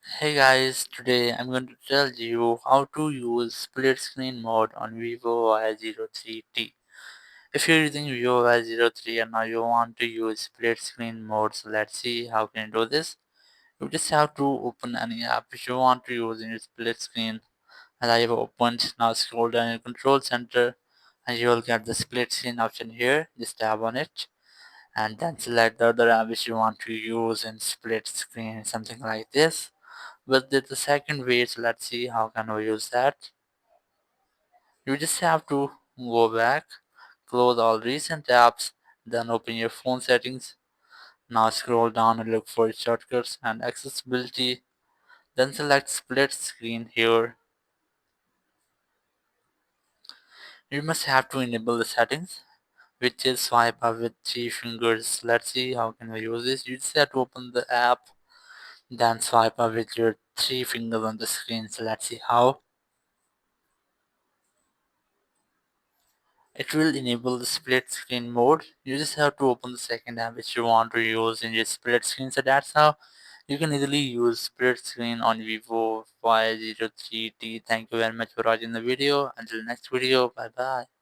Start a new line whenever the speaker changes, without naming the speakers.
Hey guys, today I'm going to tell you how to use split screen mode on vivo Y03T. If you're using vivo Y03 and now you want to use split screen mode, so let's see how can you do this. You just have to open any app which you want to use in your split screen. As I have opened, now scroll down in control center and you will get the split screen option here. Just tap on it and then select the other app which you want to use in split screen, something like this. But there's the second way, so let's see how can we use that. You just have to go back, close all recent apps, then open your phone settings. Now scroll down and look for shortcuts and accessibility. Then select split screen here. You must have to enable the settings, which is swipe up with three fingers. Let's see how can we use this. You just have to open the app, then swipe up with your three fingers on the screen. So let's see how. It will enable the split screen mode. You just have to open the second app which you want to use in your split screen. So that's how you can easily use split screen on vivo Y03T. Thank you very much for watching the video. Until next video, bye bye.